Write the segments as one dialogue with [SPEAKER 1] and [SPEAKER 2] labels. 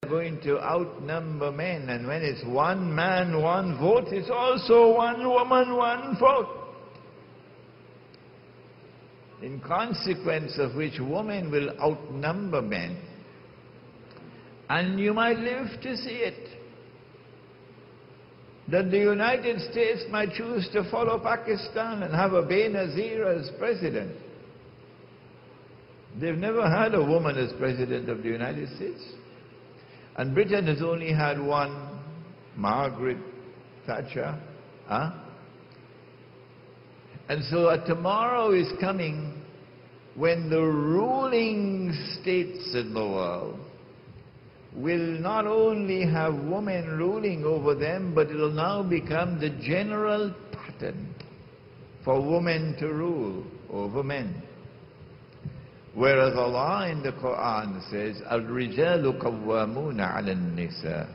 [SPEAKER 1] going to outnumber men, and when it's one man, one vote, it's also one woman, one vote. In consequence of which women will outnumber men, and you might live to see it, that the United States might choose to follow Pakistan and have a Benazir as president. They've never had a woman as president of the United States. And Britain has only had one, Margaret Thatcher. And so tomorrow is coming when the ruling states in the world will not only have women ruling over them, but it will now become the general pattern for women to rule over men. Whereas Allah in the Quran says, Al-Rijalu Qawwamuna 'ala an-Nisa,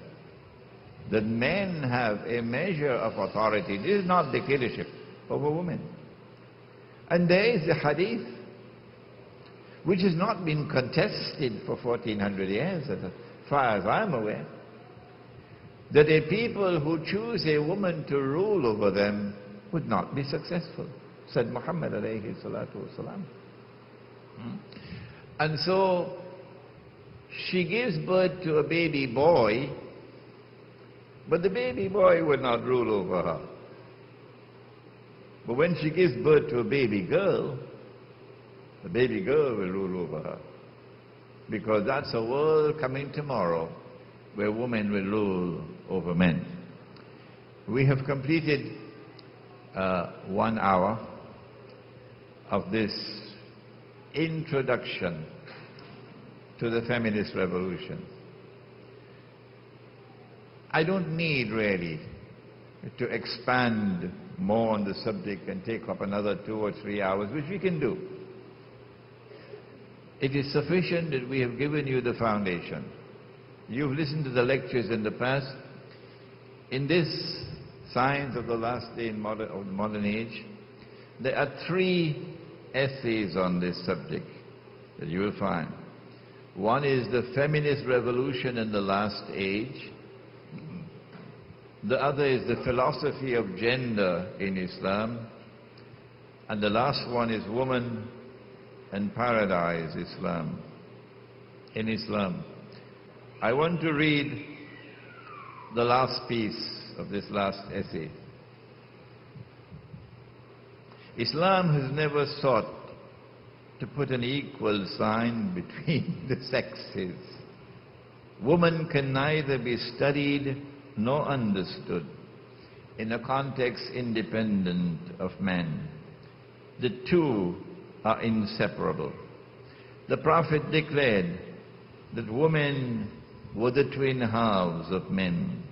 [SPEAKER 1] that men have a measure of authority. This is not dictatorship over women. And there is a hadith which has not been contested for 1400 years, as far as I'm aware, that a people who choose a woman to rule over them would not be successful, said Muhammad alayhi salatu wasalam. And so she gives birth to a baby boy, but the baby boy would not rule over her. But when she gives birth to a baby girl, the baby girl will rule over her. Because that's a world coming tomorrow where women will rule over men. We have completed 1 hour of this introduction to the feminist revolution. I don't need really to expand more on the subject and take up another 2 or 3 hours, which we can do. It is sufficient that we have given you the foundation. You've listened to the lectures in the past. In this Science of the Last Day in Modern Age, there are 3 essays on this subject that you will find. One is the feminist revolution in the last age. The other is the philosophy of gender in Islam. And the last one is woman and paradise in Islam. I want to read the last piece of this last essay. Islam has never sought to put an equal sign between the sexes. Woman can neither be studied nor understood in a context independent of man. The two are inseparable. The Prophet declared that women were the twin halves of men.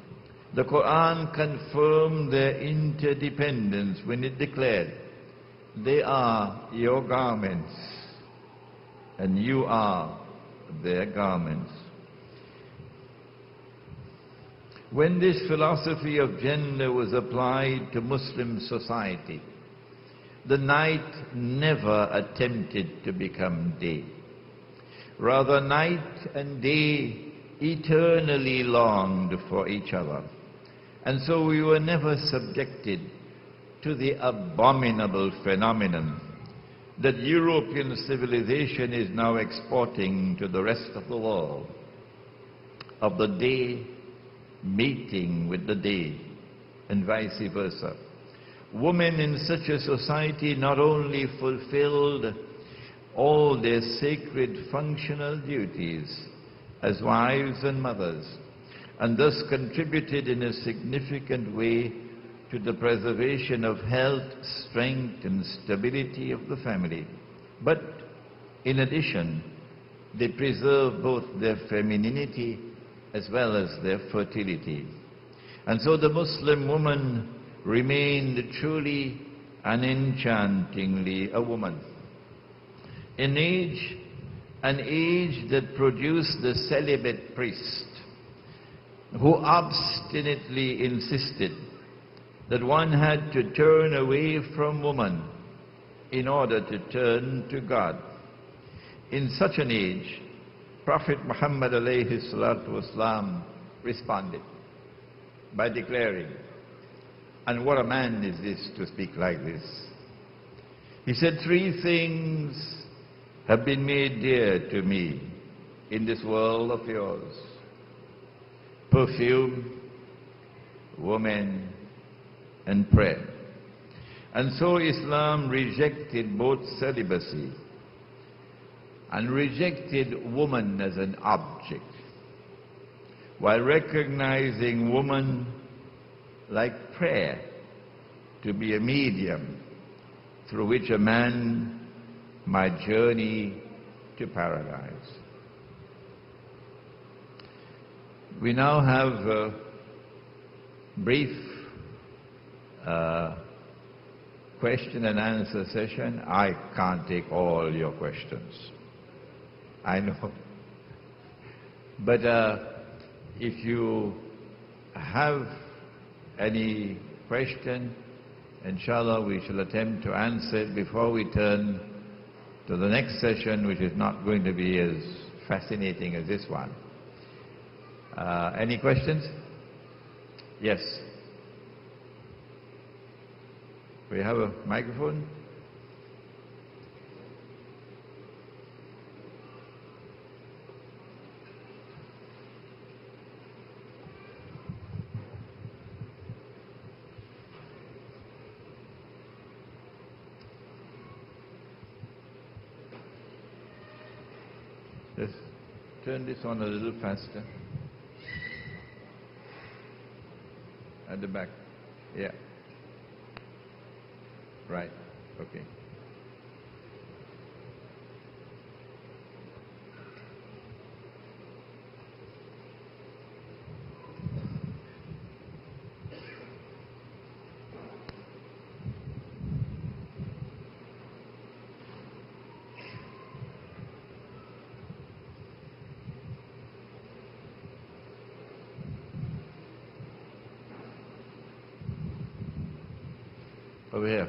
[SPEAKER 1] The Quran confirmed their interdependence when it declared, "They are your garments, and you are their garments." When this philosophy of gender was applied to Muslim society, the night never attempted to become day. Rather, night and day eternally longed for each other. And so we were never subjected to the abominable phenomenon that European civilization is now exporting to the rest of the world, of the day mating with the day, and vice versa. Women in such a society not only fulfilled all their sacred functional duties as wives and mothers, and thus contributed in a significant way to the preservation of health, strength, and stability of the family, but in addition, they preserved both their femininity as well as their fertility. And so the Muslim woman remained truly and enchantingly a woman. An age that produced the celibate priest, who obstinately insisted that one had to turn away from woman in order to turn to God. In such an age, Prophet Muhammad alayhi salatu wasalam responded by declaring, and what a man is this to speak like this. He said, 3 things have been made dear to me in this world of yours: perfume, woman, and prayer. And so Islam rejected both celibacy and rejected woman as an object, while recognizing woman like prayer to be a medium through which a man might journey to paradise. We now have a brief question and answer session. I can't take all your questions, I know. But if you have any question, inshallah we shall attempt to answer it before we turn to the next session, which is not going to be as fascinating as this one. Any questions? Yes. We have a microphone? Let's turn this on a little faster. At the back. Yeah. Right. Okay. Over here.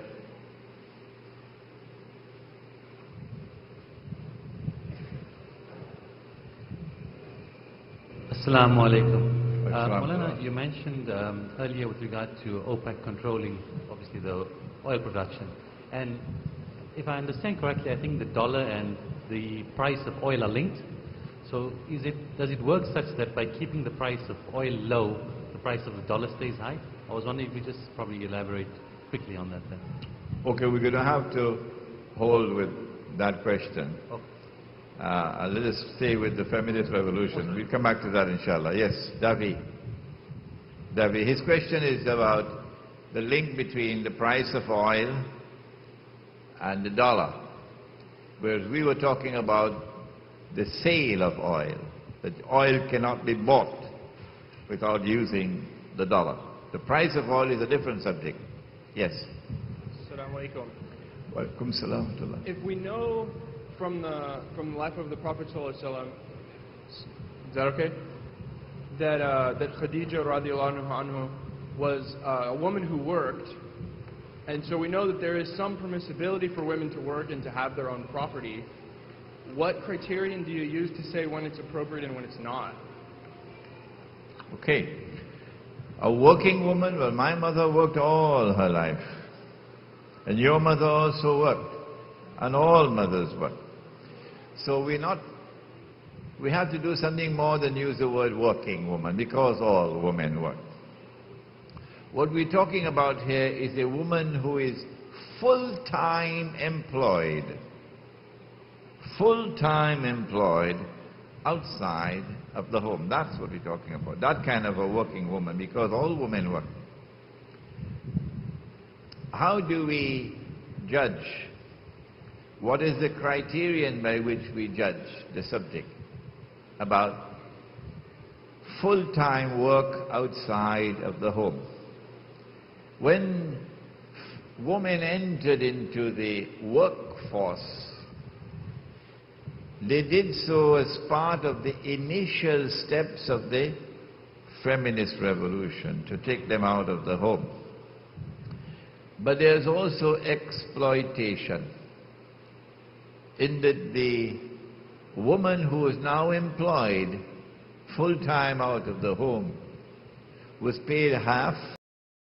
[SPEAKER 2] Assalamu alaikum. Maulana, you mentioned earlier with regard to OPEC controlling, obviously, the oil production. And if I understand correctly, I think the dollar and the price of oil are linked. So does it work such that by keeping the price of oil low, the price of the dollar stays high? I was wondering if you just probably elaborate quickly on that then.
[SPEAKER 1] Okay, we're going to have to hold with that question.
[SPEAKER 2] Okay.
[SPEAKER 1] Let us stay with the feminist revolution. We'll come back to that, inshallah. Yes, Davi. His question is about the link between the price of oil and the dollar. Whereas we were talking about the sale of oil, that oil cannot be bought without using the dollar. The price of oil is a different subject. Yes.
[SPEAKER 3] Assalamu alaikum.
[SPEAKER 1] Wa alaikum salam.
[SPEAKER 3] If we know from the life of the Prophet ﷺ, is that okay? That Khadija radiallahu anhu was a woman who worked, and so we know that there is some permissibility for women to work and to have their own property. What criterion do you use to say when it's appropriate and when it's not?
[SPEAKER 1] Okay. A working woman, well, my mother worked all her life. And your mother also worked. And all mothers work. So we have to do something more than use the word working woman, because all women work. What we're talking about here is a woman who is full-time employed. Full-time employed outside of the home. That's what we're talking about. That kind of a working woman, because all women work. How do we judge? What is the criterion by which we judge the subject about full-time work outside of the home? When women entered into the workforce, they did so as part of the initial steps of the feminist revolution, to take them out of the home. But there's also exploitation, in that the woman who is now employed full-time out of the home was paid half